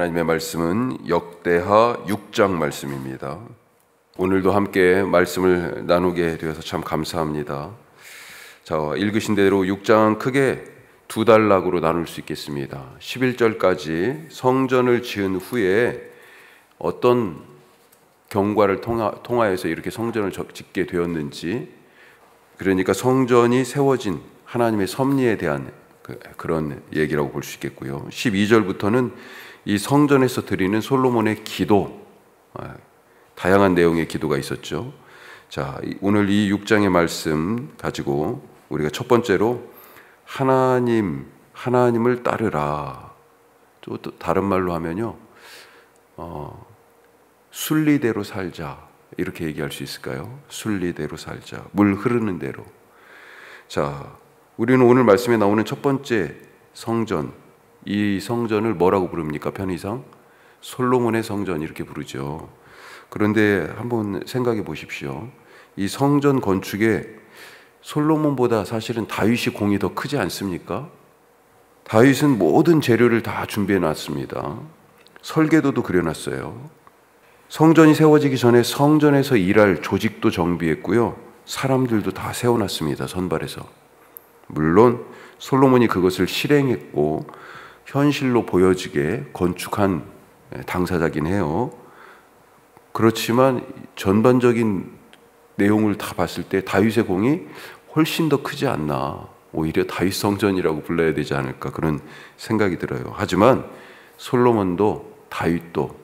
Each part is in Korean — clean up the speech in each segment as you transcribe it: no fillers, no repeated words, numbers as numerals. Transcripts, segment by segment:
하나님의 말씀은 역대하 6장 말씀입니다. 오늘도 함께 말씀을 나누게 되어서 참 감사합니다. 자, 읽으신 대로 6장은 크게 두 단락으로 나눌 수 있겠습니다. 11절까지 성전을 지은 후에 어떤 경과를 통하여서 이렇게 성전을 짓게 되었는지, 그러니까 성전이 세워진 하나님의 섭리에 대한 그런 얘기라고 볼 수 있겠고요. 12절부터는 이 성전에서 드리는 솔로몬의 기도, 다양한 내용의 기도가 있었죠. 자, 오늘 이 6장의 말씀 가지고 우리가 첫 번째로 하나님을 따르라. 또 다른 말로 하면요, 순리대로 살자, 이렇게 얘기할 수 있을까요? 순리대로 살자, 물 흐르는 대로. 자, 우리는 오늘 말씀에 나오는 첫 번째 성전, 이 성전을 뭐라고 부릅니까? 편의상 솔로몬의 성전 이렇게 부르죠. 그런데 한번 생각해 보십시오. 이 성전 건축에 솔로몬보다 사실은 다윗이 공이 더 크지 않습니까? 다윗은 모든 재료를 다 준비해 놨습니다. 설계도도 그려놨어요. 성전이 세워지기 전에 성전에서 일할 조직도 정비했고요, 사람들도 다 세워놨습니다. 선발해서. 물론 솔로몬이 그것을 실행했고 현실로 보여지게 건축한 당사자긴 해요. 그렇지만 전반적인 내용을 다 봤을 때 다윗의 공이 훨씬 더 크지 않나, 오히려 다윗 성전이라고 불러야 되지 않을까, 그런 생각이 들어요. 하지만 솔로몬도 다윗도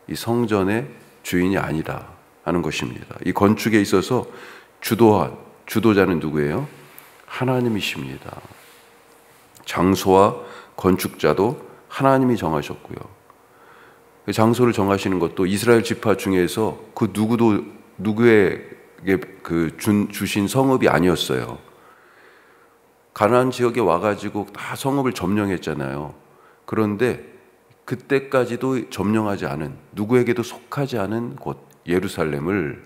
이 성전의 주인이 아니다 하는 것입니다. 이 건축에 있어서 주도자는 누구예요? 하나님이십니다. 장소와 건축자도 하나님이 정하셨고요. 장소를 정하시는 것도 이스라엘 지파 중에서 그 누구에게 주신 성읍이 아니었어요. 가나안 지역에 와가지고 다 성읍을 점령했잖아요. 그런데 그때까지도 점령하지 않은, 누구에게도 속하지 않은 곳 예루살렘을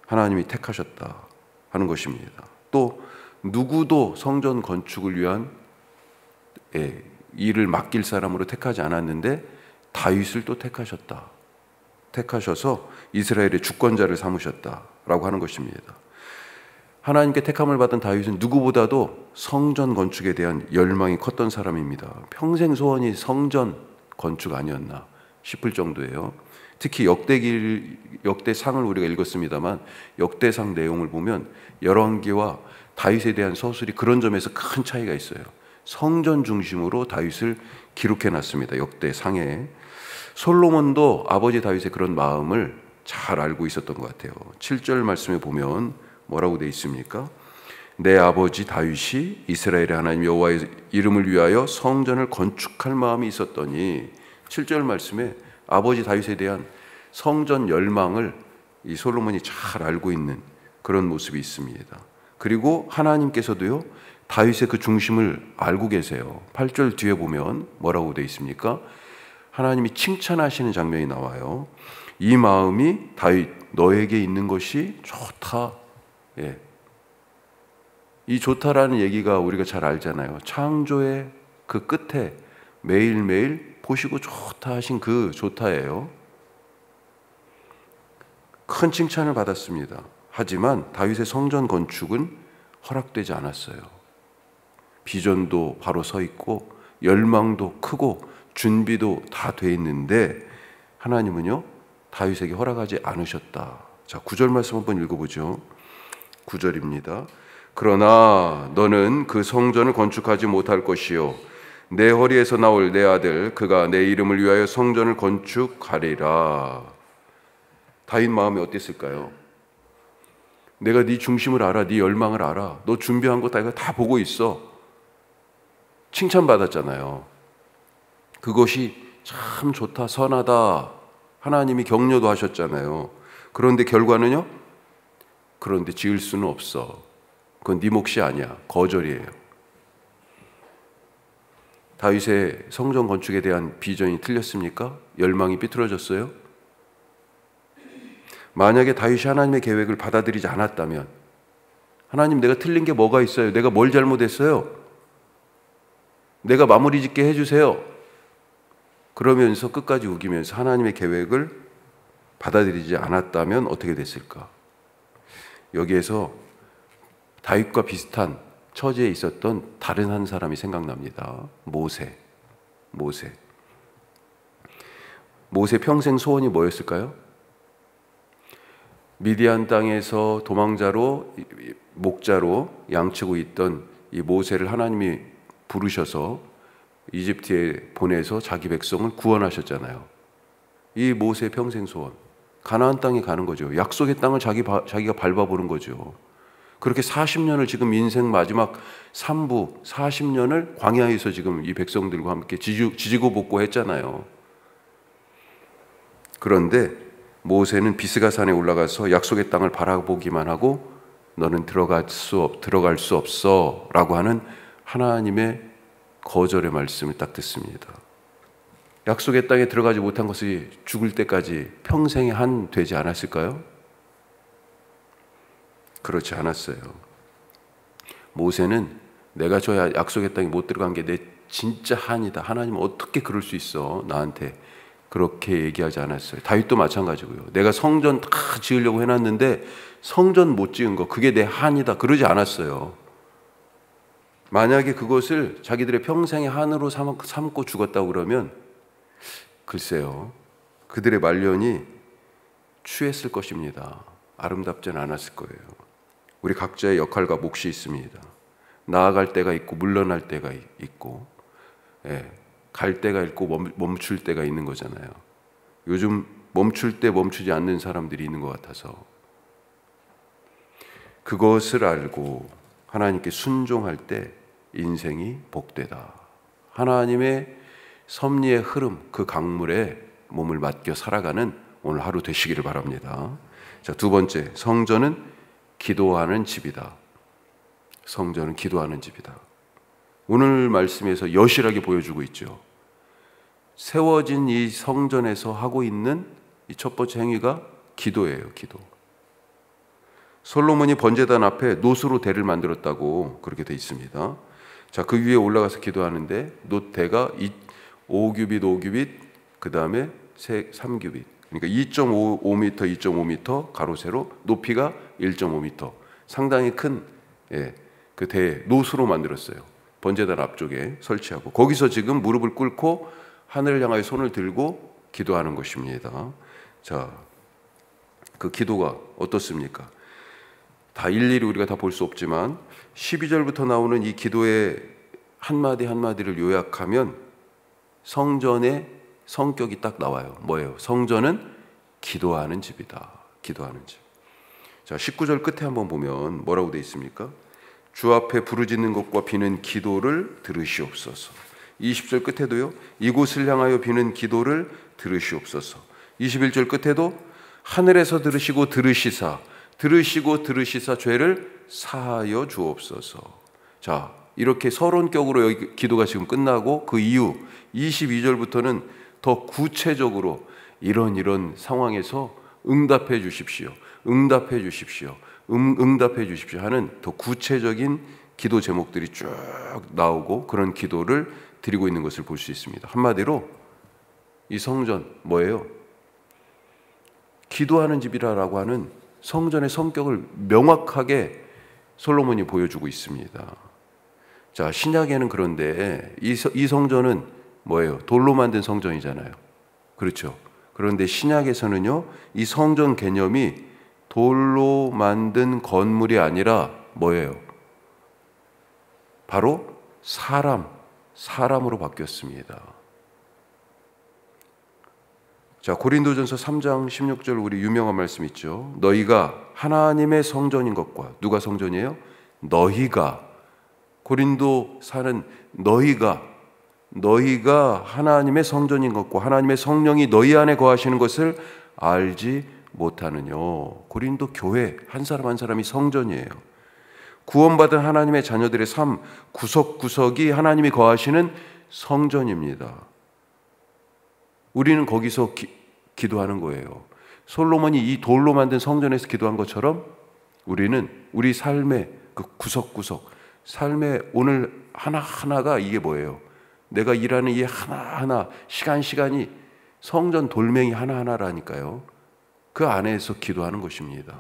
하나님이 택하셨다 하는 것입니다. 또 누구도 성전 건축을 위한 일을 맡길 사람으로 택하지 않았는데 다윗을 또 택하셔서 이스라엘의 주권자를 삼으셨다라고 하는 것입니다. 하나님께 택함을 받은 다윗은 누구보다도 성전 건축에 대한 열망이 컸던 사람입니다. 평생 소원이 성전 건축 아니었나 싶을 정도예요. 특히 역대상을 우리가 읽었습니다만 역대상 내용을 보면 열왕기와 다윗에 대한 서술이 그런 점에서 큰 차이가 있어요. 성전 중심으로 다윗을 기록해 놨습니다. 역대상에. 솔로몬도 아버지 다윗의 그런 마음을 잘 알고 있었던 것 같아요. 7절 말씀에 보면 뭐라고 되어 있습니까? 내 아버지 다윗이 이스라엘의 하나님 여호와의 이름을 위하여 성전을 건축할 마음이 있었더니, 7절 말씀에 아버지 다윗에 대한 성전 열망을 이 솔로몬이 잘 알고 있는 그런 모습이 있습니다. 그리고 하나님께서도요, 다윗의 그 중심을 알고 계세요. 8절 뒤에 보면 뭐라고 되어 있습니까? 하나님이 칭찬하시는 장면이 나와요. 이 마음이 다윗 너에게 있는 것이 좋다. 이 좋다라는 얘기가 우리가 잘 알잖아요. 창조의 그 끝에 매일매일 보시고 좋다 하신 그 좋다예요. 큰 칭찬을 받았습니다. 하지만 다윗의 성전 건축은 허락되지 않았어요. 비전도 바로 서 있고 열망도 크고 준비도 다 돼 있는데 하나님은요, 다윗에게 허락하지 않으셨다. 자, 9절 말씀 한번 읽어보죠. 9절입니다. 그러나 너는 그 성전을 건축하지 못할 것이요 내 허리에서 나올 내 아들 그가 내 이름을 위하여 성전을 건축하리라. 다윗 마음이 어땠을까요? 내가 네 중심을 알아, 네 열망을 알아, 너 준비한 거 다 보고 있어. 칭찬받았잖아요. 그것이 참 좋다, 선하다, 하나님이 격려도 하셨잖아요. 그런데 결과는요? 그런데 지을 수는 없어. 그건 네 몫이 아니야. 거절이에요. 다윗의 성전 건축에 대한 비전이 틀렸습니까? 열망이 삐뚤어졌어요? 만약에 다윗이 하나님의 계획을 받아들이지 않았다면, 하나님 내가 틀린 게 뭐가 있어요? 내가 뭘 잘못했어요? 내가 마무리 짓게 해주세요. 그러면서 끝까지 우기면서 하나님의 계획을 받아들이지 않았다면 어떻게 됐을까? 여기에서 다윗과 비슷한 처지에 있었던 다른 한 사람이 생각납니다. 모세 평생 소원이 뭐였을까요? 미디안 땅에서 도망자로 목자로 양치고 있던 이 모세를 하나님이 부르셔서 이집트에 보내서 자기 백성을 구원하셨잖아요. 이 모세의 평생 소원, 가나안 땅에 가는 거죠. 약속의 땅을 자기가 밟아보는 거죠. 그렇게 40년을 지금 인생 마지막 3부 40년을 광야에서 지금 이 백성들과 함께 지지고 볶고했잖아요. 그런데 모세는 비스가산에 올라가서 약속의 땅을 바라보기만 하고 너는 들어갈 수 없어 라고 하는 하나님의 거절의 말씀을 딱 듣습니다. 약속의 땅에 들어가지 못한 것이 죽을 때까지 평생의 한 되지 않았을까요? 그렇지 않았어요. 모세는 내가 저 약속의 땅에 못 들어간 게 내 진짜 한이다. 하나님 어떻게 그럴 수 있어 나한테, 그렇게 얘기하지 않았어요. 다윗도 마찬가지고요. 내가 성전 다 지으려고 해놨는데 성전 못 지은 거 그게 내 한이다, 그러지 않았어요. 만약에 그것을 자기들의 평생의 한으로 삼고 죽었다고 그러면 글쎄요, 그들의 말년이 추했을 것입니다. 아름답지는 않았을 거예요. 우리 각자의 역할과 몫이 있습니다. 나아갈 때가 있고 물러날 때가 있고, 갈 때가 있고 멈출 때가 있는 거잖아요. 요즘 멈출 때 멈추지 않는 사람들이 있는 것 같아서, 그것을 알고 하나님께 순종할 때 인생이 복되다. 하나님의 섭리의 흐름, 그 강물에 몸을 맡겨 살아가는 오늘 하루 되시기를 바랍니다. 자, 두 번째, 성전은 기도하는 집이다. 성전은 기도하는 집이다. 오늘 말씀에서 여실하게 보여주고 있죠. 세워진 이 성전에서 하고 있는 이 첫 번째 행위가 기도예요. 기도. 솔로몬이 번제단 앞에 노수로 대를 만들었다고 그렇게 돼 있습니다. 자, 그 위에 올라가서 기도하는데 노대가 5규빗, 그 다음에 3규빗, 그러니까 2.5m, 2.5m 가로 세로, 높이가 1.5m, 상당히 큰 그 대 노수로 만들었어요. 번제단 앞쪽에 설치하고 거기서 지금 무릎을 꿇고 하늘을 향하여 손을 들고 기도하는 것입니다. 자, 그 기도가 어떻습니까? 다 일일이 우리가 다 볼 수 없지만 12절부터 나오는 이 기도의 한마디 한마디를 요약하면 성전의 성격이 딱 나와요. 뭐예요? 성전은 기도하는 집이다. 기도하는 집. 자, 19절 끝에 한번 보면 뭐라고 되어 있습니까? 주 앞에 부르짖는 것과 비는 기도를 들으시옵소서. 20절 끝에도요, 이곳을 향하여 비는 기도를 들으시옵소서. 21절 끝에도 하늘에서 들으시고 들으시사 죄를 사하여 주옵소서. 자, 이렇게 서론격으로 여기 기도가 지금 끝나고 그 이후 22절부터는 더 구체적으로 이런 상황에서 응답해 주십시오 하는 더 구체적인 기도 제목들이 쭉 나오고 그런 기도를 드리고 있는 것을 볼 수 있습니다. 한마디로 이 성전 뭐예요? 기도하는 집이라고 하는 성전의 성격을 명확하게 솔로몬이 보여주고 있습니다. 자, 신약에는 그런데 이 성전은 뭐예요? 돌로 만든 성전이잖아요. 그렇죠? 그런데 신약에서는요, 이 성전 개념이 돌로 만든 건물이 아니라 뭐예요? 바로 사람으로 바뀌었습니다. 자, 고린도전서 3장 16절 우리 유명한 말씀 있죠. 너희가 하나님의 성전인 것과, 누가 성전이에요? 너희가, 고린도 사는 너희가 하나님의 성전인 것과 하나님의 성령이 너희 안에 거하시는 것을 알지 못하느뇨. 고린도 교회 한 사람 한 사람이 성전이에요. 구원받은 하나님의 자녀들의 삶 구석구석이 하나님이 거하시는 성전입니다. 우리는 거기서 기도하는 거예요. 솔로몬이 이 돌로 만든 성전에서 기도한 것처럼 우리는 우리 삶의 그 구석구석, 삶의 오늘 하나하나가 이게 뭐예요? 내가 일하는 이 하나하나 시간이 성전 돌멩이 하나하나라니까요. 그 안에서 기도하는 것입니다.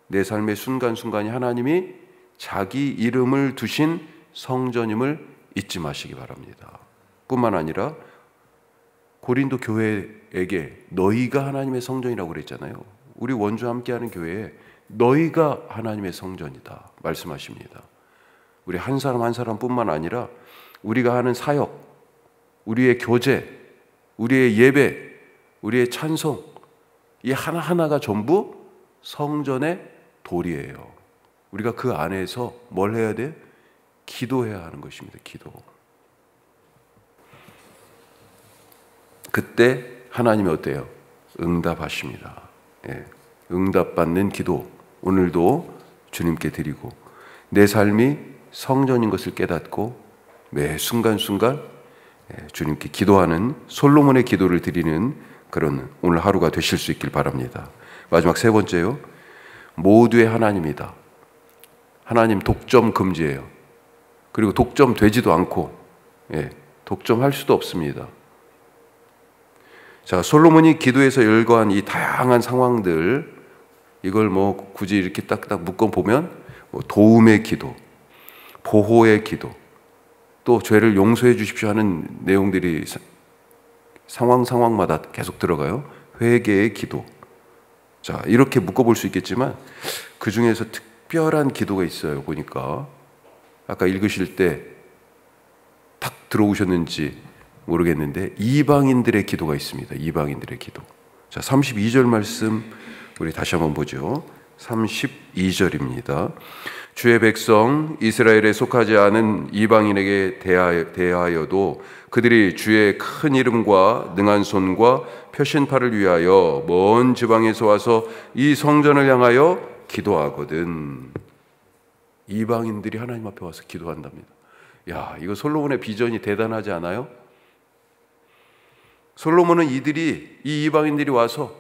내 삶의 순간순간이 하나님이 자기 이름을 두신 성전임을 잊지 마시기 바랍니다. 뿐만 아니라 고린도 교회에게 너희가 하나님의 성전이라고 그랬잖아요. 우리 원주와 함께하는 교회에 너희가 하나님의 성전이다 말씀하십니다. 우리 한 사람 한 사람뿐만 아니라 우리가 하는 사역, 우리의 교제, 우리의 예배, 우리의 찬송, 이 하나하나가 전부 성전의 돌이에요. 우리가 그 안에서 뭘 해야 돼? 기도해야 하는 것입니다. 기도. 그때 하나님이 어때요? 응답하십니다. 예, 응답받는 기도 오늘도 주님께 드리고 내 삶이 성전인 것을 깨닫고 매 순간순간 주님께 기도하는 솔로몬의 기도를 드리는 그런 오늘 하루가 되실 수 있길 바랍니다. 마지막 세 번째요. 모두의 하나님이다. 하나님 독점 금지예요. 그리고 독점 되지도 않고 독점할 수도 없습니다. 자, 솔로몬이 기도에서 열거한 이 다양한 상황들, 이걸 뭐 굳이 이렇게 딱딱 묶어 보면 도움의 기도, 보호의 기도, 또 죄를 용서해 주십시오 하는 내용들이 상황마다 계속 들어가요. 회개의 기도. 자, 이렇게 묶어볼 수 있겠지만 그 중에서 특별한 기도가 있어요. 보니까 아까 읽으실 때 탁 들어오셨는지 모르겠는데 이방인들의 기도가 있습니다. 이방인들의 기도. 자, 32절 말씀 우리 다시 한번 보죠. 32절입니다. 주의 백성 이스라엘에 속하지 않은 이방인에게 대하여도 그들이 주의 큰 이름과 능한 손과 표신팔을 위하여 먼 지방에서 와서 이 성전을 향하여 기도하거든. 이방인들이 하나님 앞에 와서 기도한답니다. 야, 이거 솔로몬의 비전이 대단하지 않아요? 솔로몬은 이 이방인들이 와서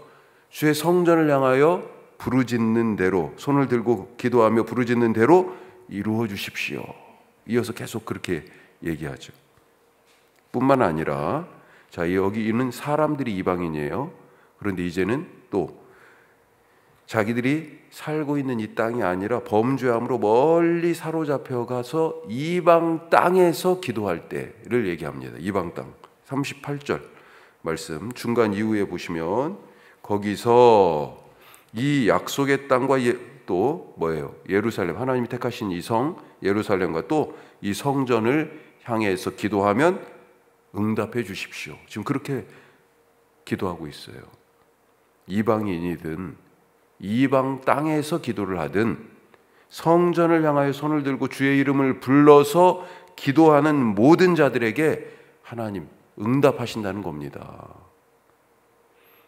주의 성전을 향하여 부르짖는 대로, 손을 들고 기도하며 부르짖는 대로 이루어 주십시오. 이어서 계속 그렇게 얘기하죠. 뿐만 아니라 자, 여기 있는 사람들이 이방인이에요. 그런데 이제는 또 자기들이 살고 있는 이 땅이 아니라 범죄함으로 멀리 사로잡혀 가서 이방 땅에서 기도할 때를 얘기합니다. 이방 땅. 38절 말씀 중간 이후에 보시면 거기서 이 약속의 땅과 또 뭐예요? 예루살렘, 하나님이 택하신 이 성 예루살렘과 또 이 성전을 향해서 기도하면 응답해 주십시오. 지금 그렇게 기도하고 있어요. 이방인이든 이방 땅에서 기도를 하든 성전을 향하여 손을 들고 주의 이름을 불러서 기도하는 모든 자들에게 하나님 응답하신다는 겁니다.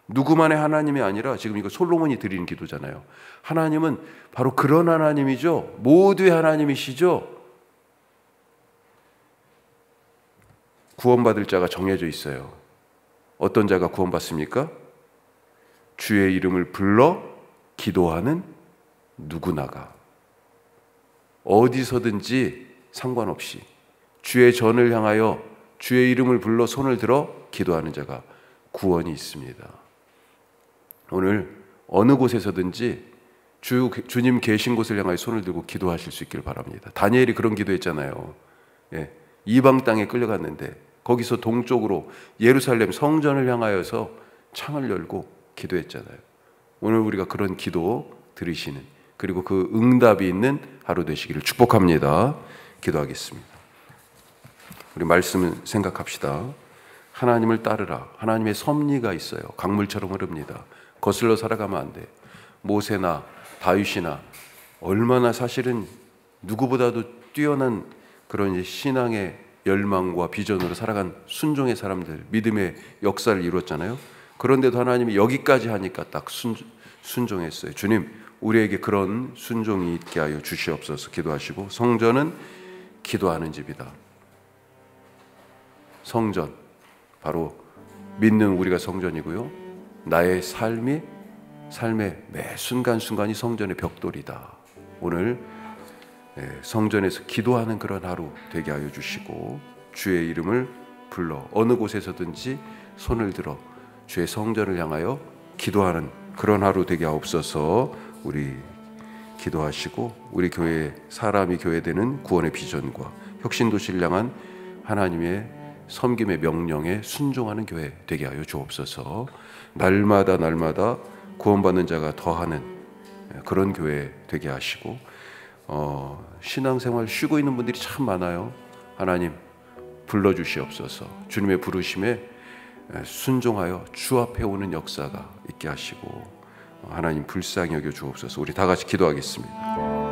누구만의 하나님이 아니라 지금 이거 솔로몬이 드리는 기도잖아요. 하나님은 바로 그런 하나님이죠. 모두의 하나님이시죠. 구원받을 자가 정해져 있어요. 어떤 자가 구원받습니까? 주의 이름을 불러 기도하는 누구나가 어디서든지 상관없이 주의 전을 향하여 주의 이름을 불러 손을 들어 기도하는 자가 구원이 있습니다. 오늘 어느 곳에서든지 주님 계신 곳을 향하여 손을 들고 기도하실 수 있기를 바랍니다. 다니엘이 그런 기도했잖아요. 이방 땅에 끌려갔는데 거기서 동쪽으로 예루살렘 성전을 향하여서 창을 열고 기도했잖아요. 오늘 우리가 그런 기도 들으시는 그리고 그 응답이 있는 하루 되시기를 축복합니다. 기도하겠습니다. 우리 말씀을 생각합시다. 하나님을 따르라. 하나님의 섭리가 있어요. 강물처럼 흐릅니다. 거슬러 살아가면 안 돼. 모세나 다윗이나 얼마나 사실은 누구보다도 뛰어난 그런 신앙의 열망과 비전으로 살아간 순종의 사람들, 믿음의 역사를 이루었잖아요. 그런데도 하나님이 여기까지 하니까 딱 순종했어요. 주님, 우리에게 그런 순종이 있게 하여 주시옵소서. 기도하시고, 성전은 기도하는 집이다. 성전, 바로 믿는 우리가 성전이고요. 나의 삶의 매 순간순간이 성전의 벽돌이다. 오늘 성전에서 기도하는 그런 하루 되게 하여 주시고, 주의 이름을 불러 어느 곳에서든지 손을 들어 주의 성전을 향하여 기도하는 그런 하루 되게 하옵소서. 우리 기도하시고 우리 교회 사람이 교회되는 구원의 비전과 혁신도시를 향한 하나님의 섬김의 명령에 순종하는 교회 되게 하여 주옵소서. 날마다 구원받는 자가 더하는 그런 교회 되게 하시고, 신앙생활 쉬고 있는 분들이 참 많아요. 하나님 불러주시옵소서. 주님의 부르심에 순종하여 주 앞에 오는 역사가 있게 하시고 하나님 불쌍히 여겨 주옵소서. 우리 다 같이 기도하겠습니다.